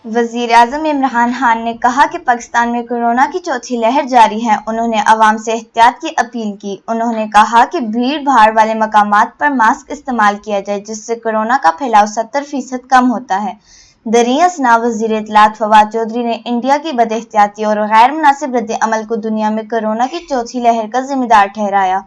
وزیر اعظم عمران خان نے کہا کہ پاکستان میں کورونا کی چوتھی لہر جاری ہے۔ انہوں نے عوام سے احتیاط کی اپیل کی۔ انہوں نے کہا کہ بھیڑ بھاڑ والے مقامات پر ماسک استعمال کیا جائے جس سے کورونا کا پھیلاؤ 70% کم ہوتا ہے۔ دریں اثنا وزیر اطلاعات فواد چودھری نے انڈیا کی بد احتیاطی اور غیر مناسب رد عمل کو دنیا میں کورونا کی چوتھی لہر کا ذمہ دار ٹھہرایا۔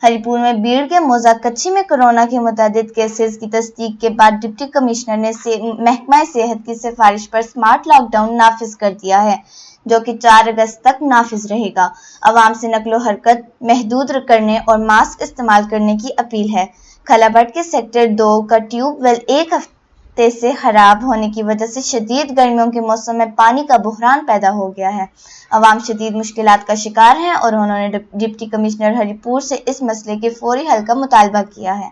ہری پور میں بیڑ کے موضع کچھی میں کورونا کے متعدد کیسز کی تصدیق کے بعد ڈپٹی کمشنر نے محکمہ صحت کی سفارش پر سمارٹ لاک ڈاؤن نافذ کر دیا ہے جو کہ 4 اگست تک نافذ رہے گا۔ عوام سے نقل و حرکت محدود کرنے اور ماسک استعمال کرنے کی اپیل ہے۔ کھلا بٹ کے سیکٹر 2 کا ٹیوب ویل ایک ہفتے سے خراب ہونے کی وجہ سے شدید گرمیوں کے موسم میں پانی کا بحران پیدا ہو گیا ہے۔ عوام شدید مشکلات کا شکار ہیں اور انہوں نے ڈپٹی کمشنر ہری پور سے اس مسئلے کے فوری حل کا مطالبہ کیا ہے۔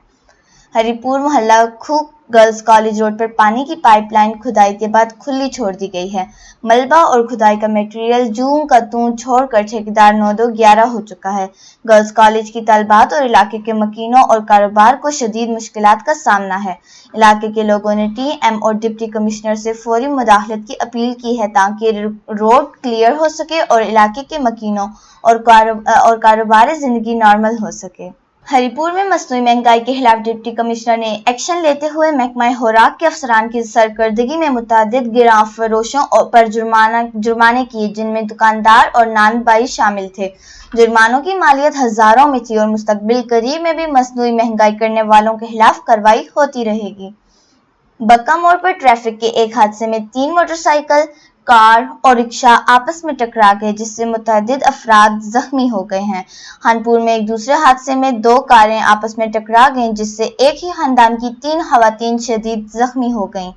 ہری پور محلہ کھوک گرلز کالج روڈ پر پانی کی پائپ لائن کھدائی کے بعد کھلی چھوڑ دی گئی ہے۔ ملبہ اور کھدائی کا میٹیریل جوں کا توں چھوڑ کر ٹھیکیدار 9211 ہو چکا ہے۔ گرلز کالج کی طالبات اور علاقے کے مکینوں اور کاروبار کو شدید مشکلات کا سامنا ہے۔ علاقے کے لوگوں نے ٹی ایم اور ڈپٹی کمشنر سے فوری مداخلت کی اپیل کی ہے تاکہ روڈ کلیئر ہو سکے اور علاقے کے مکینوں اور کاروبار زندگی نارمل ہو سکے۔ ہری پور میں مصنوعی مہنگائی کے خلاف ڈپٹی کمشنر نے ایکشن لیتے ہوئے محکمہ خوراک کے افسران کی سرکردگی میں متعدد گراں فروشوں پر جرمانے کیے جن میں دکاندار اور نان بائی شامل تھے۔ جرمانوں کی مالیت ہزاروں میں تھی اور مستقبل قریب میں بھی مصنوعی مہنگائی کرنے والوں کے خلاف کارروائی ہوتی رہے گی۔ بکا موڑ پر ٹریفک کے ایک حادثے میں 3 موٹر سائیکل، کار اور رکشہ آپس میں ٹکرا گئے جس سے متعدد افراد زخمی ہو گئے ہیں۔ خانپور میں ایک دوسرے حادثے میں 2 کاریں آپس میں ٹکرا گئیں جس سے ایک ہی خاندان کی 3 خواتین شدید زخمی ہو گئیں۔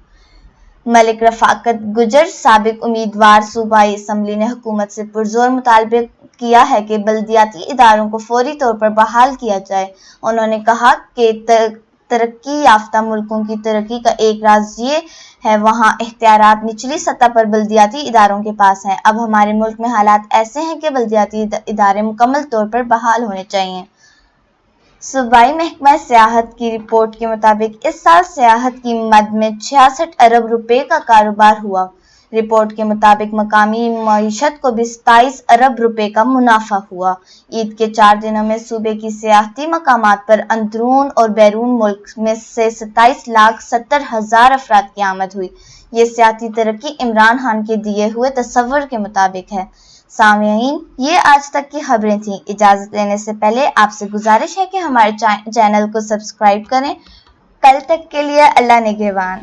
ملک رفاقت گجر سابق امیدوار صوبائی اسمبلی نے حکومت سے پرزور مطالبہ کیا ہے کہ بلدیاتی اداروں کو فوری طور پر بحال کیا جائے۔ انہوں نے کہا کہ ترقی یافتہ ملکوں کی ترقی کا ایک راز یہ ہے وہاں اختیارات نچلی سطح پر بلدیاتی اداروں کے پاس ہیں۔ اب ہمارے ملک میں حالات ایسے ہیں کہ بلدیاتی ادارے مکمل طور پر بحال ہونے چاہئیں۔ صوبائی محکمہ سیاحت کی رپورٹ کے مطابق اس سال سیاحت کی مد میں 66 ارب روپے کا کاروبار ہوا۔ رپورٹ کے مطابق مقامی معیشت کو بھی 27 ارب روپے کا منافع ہوا۔ عید کے 4 دنوں میں صوبے کی سیاحتی مقامات پر اندرون اور بیرون ملک میں سے 27,70,000 افراد کی آمد ہوئی۔ یہ سیاحتی ترقی عمران خان کے دیے ہوئے تصور کے مطابق ہے۔ سامعین، یہ آج تک کی خبریں تھیں۔ اجازت لینے سے پہلے آپ سے گزارش ہے کہ ہمارے چینل کو سبسکرائب کریں۔ کل تک کے لیے اللہ نگہبان۔